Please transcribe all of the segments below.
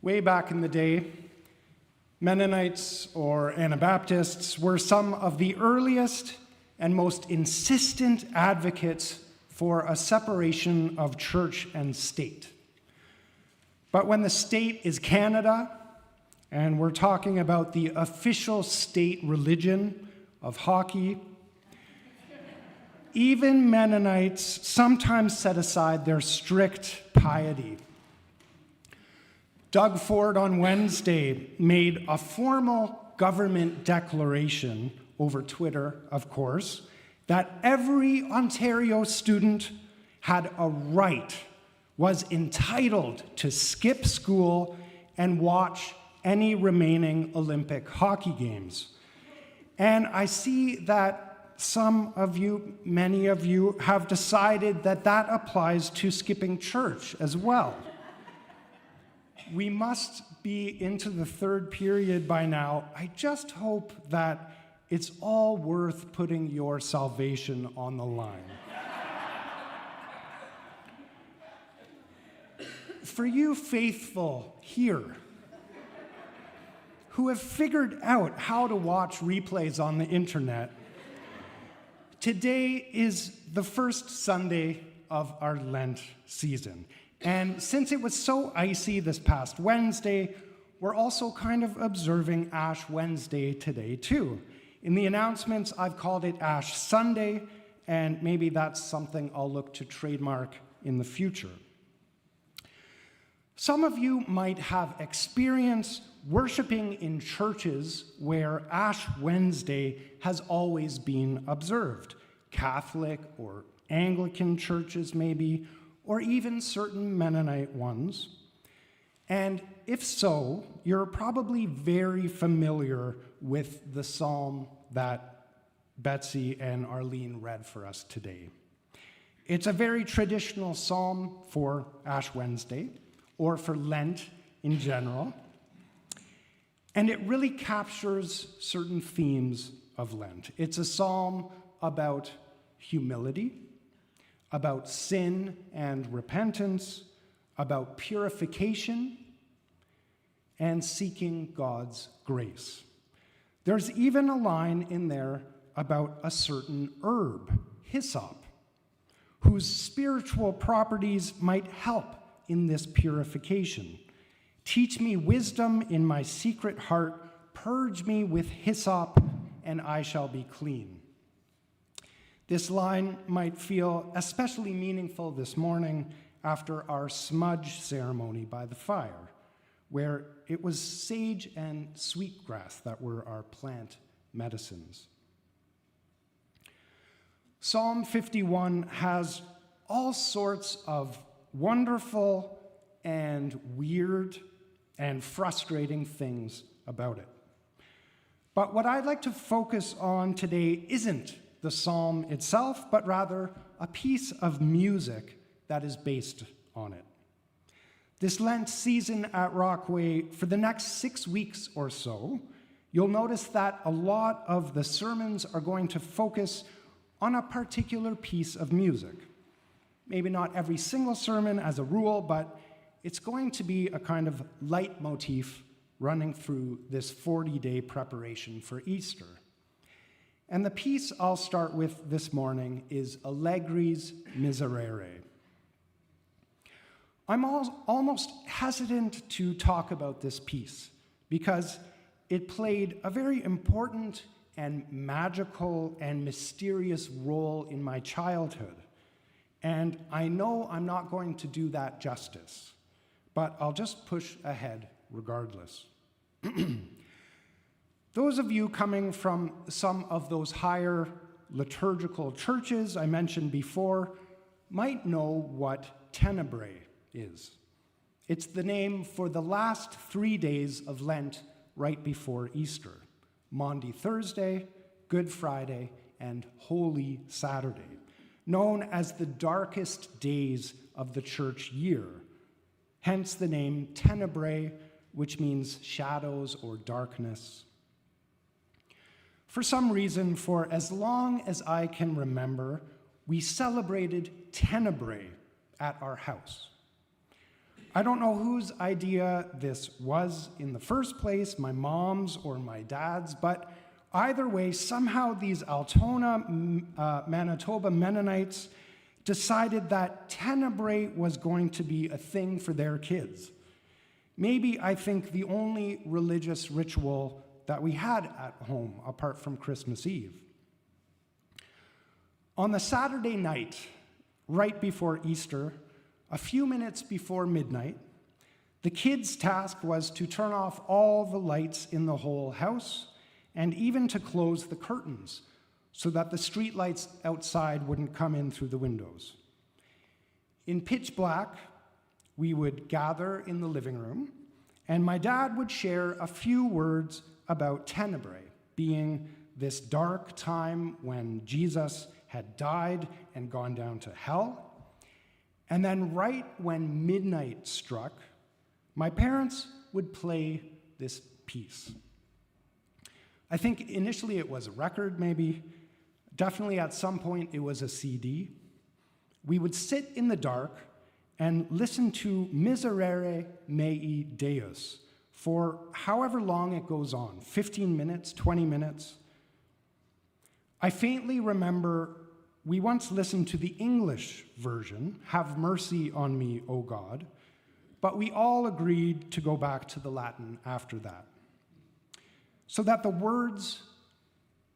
Way back in the day, Mennonites or Anabaptists were some of the earliest and most insistent advocates for a separation of church and state. But when the state is Canada, and we're talking about the official state religion of hockey, even Mennonites sometimes set aside their strict piety. Doug Ford on Wednesday made a formal government declaration over Twitter, of course, that every Ontario student had a right, was entitled to skip school and watch any remaining Olympic hockey games. And I see that some of you, many of you, have decided that that applies to skipping church as well. We must be into the third period by now. I just hope that it's all worth putting your salvation on the line. For you faithful here, who have figured out how to watch replays on the internet, today is the first Sunday of our Lent season. And since it was so icy this past Wednesday, we're also kind of observing Ash Wednesday today too. In the announcements, I've called it Ash Sunday, and maybe that's something I'll look to trademark in the future. Some of you might have experience worshiping in churches where Ash Wednesday has always been observed, Catholic or Anglican churches maybe, or even certain Mennonite ones. And if so, you're probably very familiar with the psalm that Betsy and Arlene read for us today. It's a very traditional psalm for Ash Wednesday, or for Lent in general. And it really captures certain themes of Lent. It's a psalm about humility, about sin and repentance, about purification, and seeking God's grace. There's even a line in there about a certain herb, hyssop, whose spiritual properties might help in this purification. Teach me wisdom in my secret heart, purge me with hyssop, and I shall be clean. This line might feel especially meaningful this morning after our smudge ceremony by the fire, where it was sage and sweetgrass that were our plant medicines. Psalm 51 has all sorts of wonderful and weird and frustrating things about it. But what I'd like to focus on today isn't the psalm itself, but rather a piece of music that is based on it. This Lent season at Rockaway, for the next 6 weeks or so, you'll notice that a lot of the sermons are going to focus on a particular piece of music. Maybe not every single sermon as a rule, but it's going to be a kind of leitmotif running through this 40-day preparation for Easter. And the piece I'll start with this morning is Allegri's Miserere. I'm almost hesitant to talk about this piece because it played a very important and magical and mysterious role in my childhood. And I know I'm not going to do that justice, but I'll just push ahead regardless. Those of you coming from some of those higher liturgical churches I mentioned before might know what Tenebrae is. It's the name for the last 3 days of Lent right before Easter: Maundy Thursday, Good Friday, and Holy Saturday, known as the darkest days of the church year, hence the name Tenebrae, which means shadows or darkness. For some reason, for as long as I can remember, we celebrated Tenebrae at our house. I don't know whose idea this was in the first place, my mom's or my dad's, but either way, somehow these Altona, Manitoba Mennonites decided that Tenebrae was going to be a thing for their kids. Maybe, I think, the only religious ritual that we had at home, apart from Christmas Eve. On the Saturday night, right before Easter, a few minutes before midnight, the kids' task was to turn off all the lights in the whole house and even to close the curtains so that the street lights outside wouldn't come in through the windows. In pitch black, we would gather in the living room, and my dad would share a few words about Tenebrae, being this dark time when Jesus had died and gone down to hell. And then right when midnight struck, my parents would play this piece. I think initially it was a record, maybe. Definitely at some point it was a CD. We would sit in the dark and listen to Miserere mei Deus for however long it goes on, 15 minutes, 20 minutes. I faintly remember we once listened to the English version, Have Mercy on Me, O God, but we all agreed to go back to the Latin after that, so that the words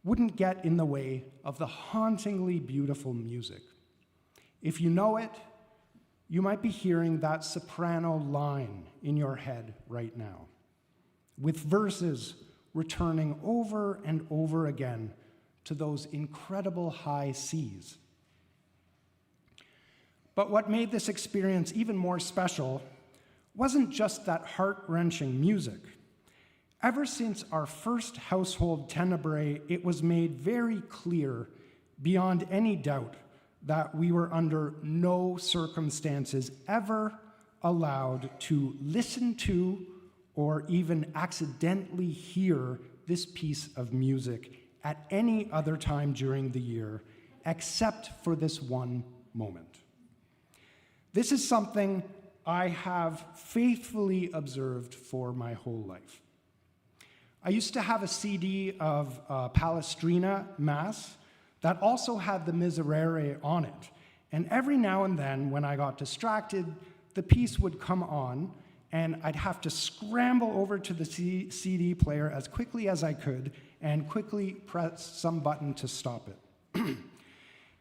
wouldn't get in the way of the hauntingly beautiful music. If you know it, you might be hearing that soprano line in your head right now, with verses returning over and over again to those incredible high Cs. But what made this experience even more special wasn't just that heart-wrenching music. Ever since our first household Tenebrae, it was made very clear, beyond any doubt, that we were under no circumstances ever allowed to listen to or even accidentally hear this piece of music at any other time during the year, except for this one moment. This is something I have faithfully observed for my whole life. I used to have a CD of Palestrina Mass that also had the Miserere on it. And every now and then, when I got distracted, the piece would come on, and I'd have to scramble over to the CD player as quickly as I could and quickly press some button to stop it.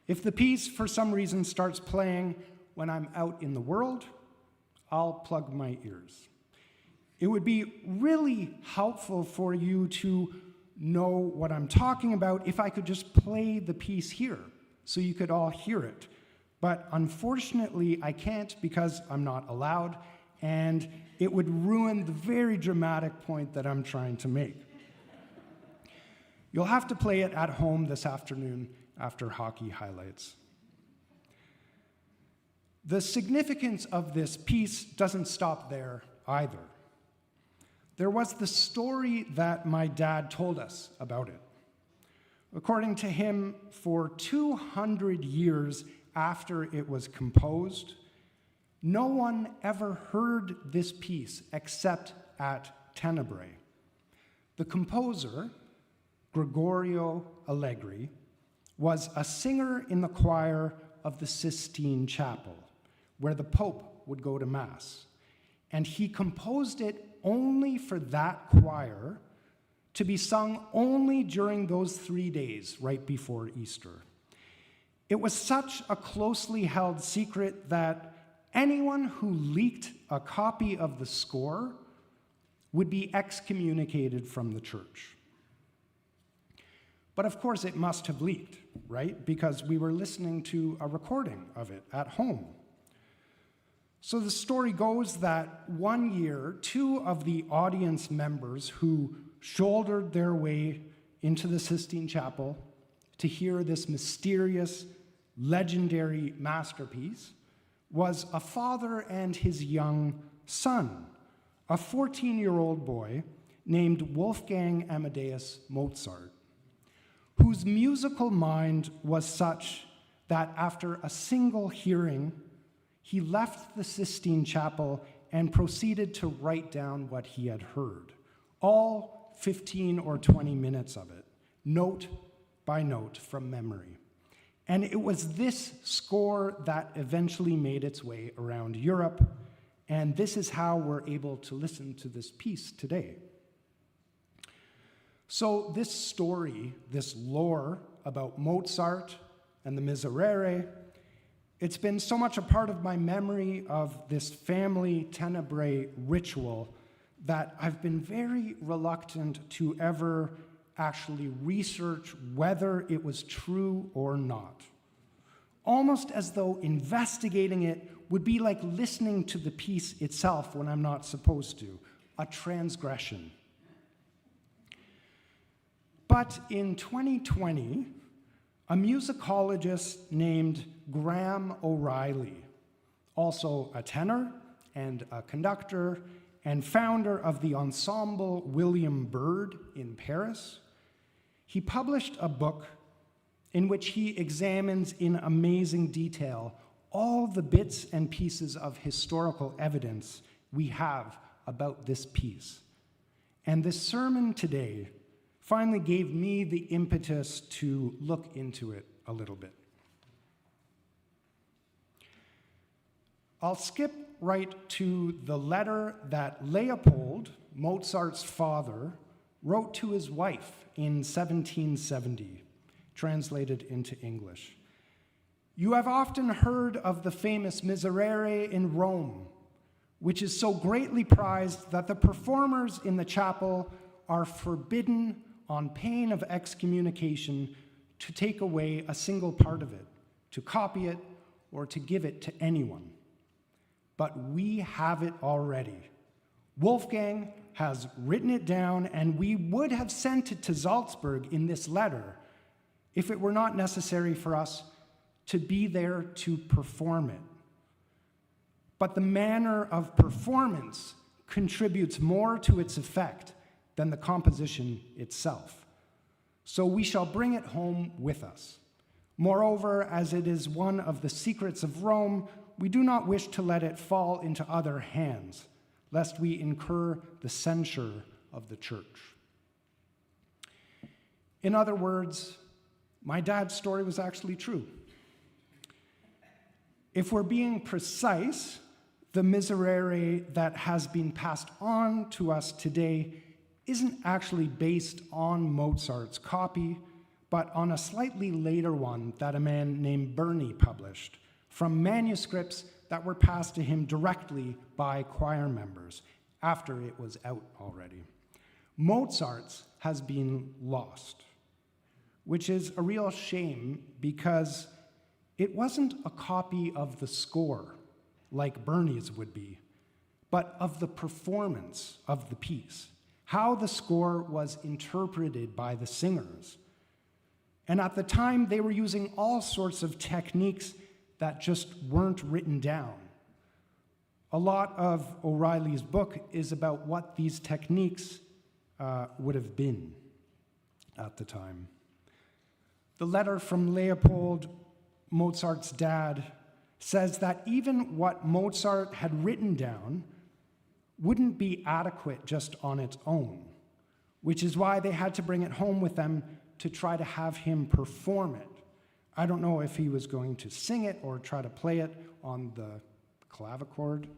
If the piece, for some reason, starts playing when I'm out in the world, I'll plug my ears. It would be really helpful for you to know what I'm talking about if I could just play the piece here so you could all hear it. But unfortunately, I can't because I'm not allowed, and it would ruin the very dramatic point that I'm trying to make. You'll have to play it at home this afternoon after hockey highlights. The significance of this piece doesn't stop there either. There was the story that my dad told us about it. According to him, for 200 years after it was composed, no one ever heard this piece except at Tenebrae. The composer, Gregorio Allegri, was a singer in the choir of the Sistine Chapel, where the Pope would go to Mass. And he composed it only for that choir to be sung only during those 3 days right before Easter. It was such a closely held secret that anyone who leaked a copy of the score would be excommunicated from the church. But of course it must have leaked, right? Because we were listening to a recording of it at home. So the story goes that one year, 2 of the audience members who shouldered their way into the Sistine Chapel to hear this mysterious, legendary masterpiece was a father and his young son, a 14-year-old boy named Wolfgang Amadeus Mozart, whose musical mind was such that after a single hearing, he left the Sistine Chapel and proceeded to write down what he had heard, all 15 or 20 minutes of it, note by note from memory. And it was this score that eventually made its way around Europe, and this is how we're able to listen to this piece today. So this story, this lore about Mozart and the Miserere, it's been so much a part of my memory of this family Tenebrae ritual that I've been very reluctant to ever actually research whether it was true or not. Almost as though investigating it would be like listening to the piece itself when I'm not supposed to, a transgression. But in 2020, a musicologist named Graham O'Reilly, also a tenor and a conductor and founder of the ensemble William Byrd in Paris, he published a book in which he examines in amazing detail all the bits and pieces of historical evidence we have about this piece. And this sermon today finally gave me the impetus to look into it a little bit. I'll skip right to the letter that Leopold, Mozart's father, wrote to his wife in 1770, translated into English. "You have often heard of the famous Miserere in Rome, which is so greatly prized that the performers in the chapel are forbidden on pain of excommunication to take away a single part of it, to copy it, or to give it to anyone. But we have it already. Wolfgang has written it down, and we would have sent it to Salzburg in this letter if it were not necessary for us to be there to perform it. But the manner of performance contributes more to its effect than the composition itself. So we shall bring it home with us. Moreover, as it is one of the secrets of Rome, we do not wish to let it fall into other hands, lest we incur the censure of the church." In other words, my dad's story was actually true. If we're being precise, the Miserere that has been passed on to us today isn't actually based on Mozart's copy, but on a slightly later one that a man named Burney published from manuscripts that were passed to him directly by choir members after it was out already. Mozart's has been lost, which is a real shame because it wasn't a copy of the score like Burney's would be, but of the performance of the piece, how the score was interpreted by the singers. And at the time, they were using all sorts of techniques that just weren't written down. A lot of O'Reilly's book is about what these techniques would have been at the time. The letter from Leopold, Mozart's dad, says that even what Mozart had written down wouldn't be adequate just on its own, which is why they had to bring it home with them to try to have him perform it. I don't know if he was going to sing it or try to play it on the clavichord.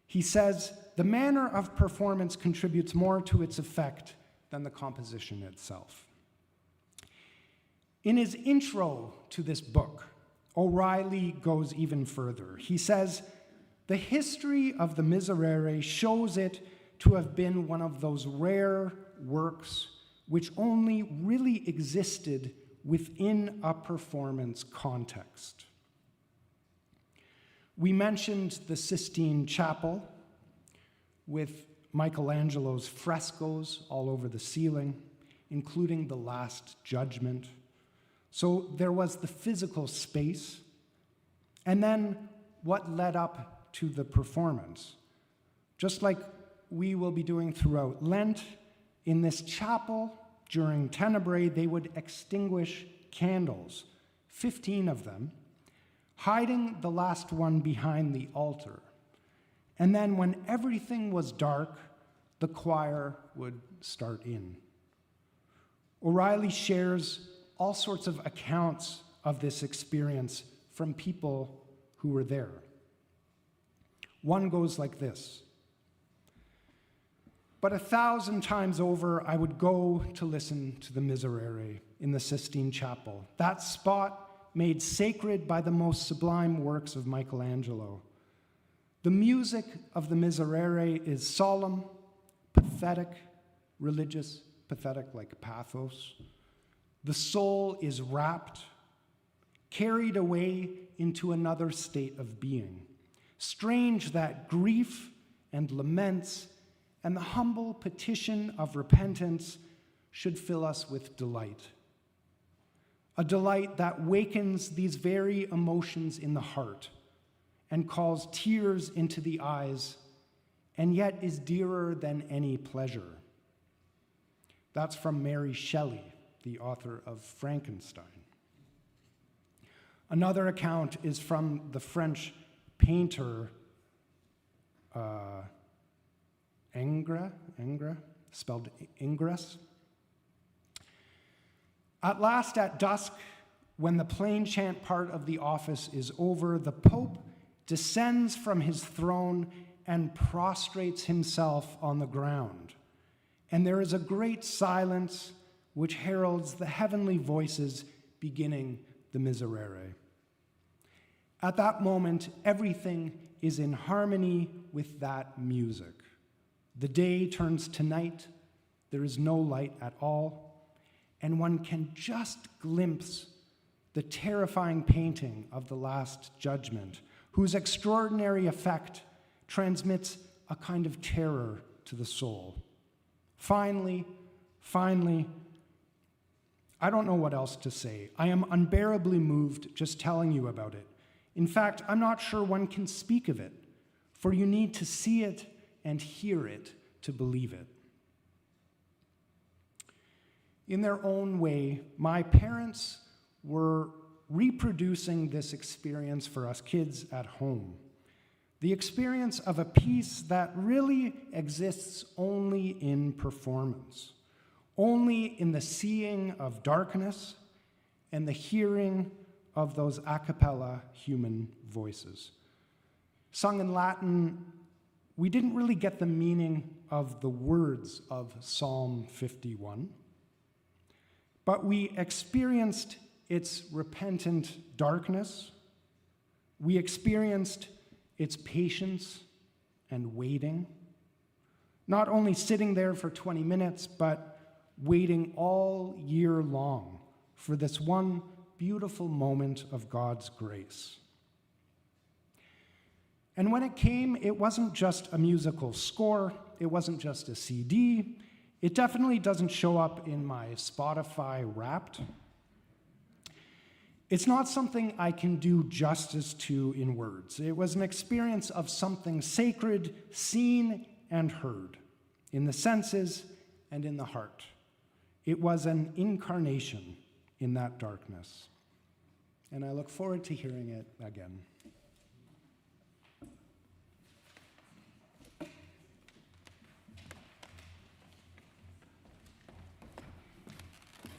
He says, "The manner of performance contributes more to its effect than the composition itself." In his intro to this book, O'Reilly goes even further. He says, "The history of the Miserere shows it to have been one of those rare works which only really existed within a performance context." We mentioned the Sistine Chapel with Michelangelo's frescoes all over the ceiling, including the Last Judgment. So there was the physical space, and then what led up to the performance. Just like we will be doing throughout Lent, in this chapel during Tenebrae, they would extinguish candles, 15 of them, hiding the last one behind the altar. And then when everything was dark, the choir would start in. O'Reilly shares all sorts of accounts of this experience from people who were there. One goes like this. But 1,000 times over, I would go to listen to the Miserere in the Sistine Chapel, that spot made sacred by the most sublime works of Michelangelo. The music of the Miserere is solemn, pathetic, religious, pathetic like pathos. The soul is rapt, carried away into another state of being. Strange that grief and laments and the humble petition of repentance should fill us with delight. A delight that wakens these very emotions in the heart and calls tears into the eyes, and yet is dearer than any pleasure. That's from Mary Shelley, the author of Frankenstein. Another account is from the French painter Ingres, spelled Ingres. At last, at dusk, when the plain chant part of the office is over, the Pope descends from his throne and prostrates himself on the ground. And there is a great silence which heralds the heavenly voices beginning the Miserere. At that moment, everything is in harmony with that music. The day turns to night, there is no light at all, and one can just glimpse the terrifying painting of the Last Judgment, whose extraordinary effect transmits a kind of terror to the soul. Finally, I don't know what else to say. I am unbearably moved just telling you about it. In fact, I'm not sure one can speak of it, for you need to see it and hear it to believe it. In their own way, my parents were reproducing this experience for us kids at home. The experience of a piece that really exists only in performance, only in the seeing of darkness and the hearing of those a cappella human voices. Sung in Latin, we didn't really get the meaning of the words of Psalm 51, but we experienced its repentant darkness. We experienced its patience and waiting, not only sitting there for 20 minutes, but waiting all year long for this one beautiful moment of God's grace. And when it came, it wasn't just a musical score, it wasn't just a CD, it definitely doesn't show up in my Spotify Wrapped. It's not something I can do justice to in words. It was an experience of something sacred, seen and heard, in the senses and in the heart. It was an incarnation in that darkness. And I look forward to hearing it again.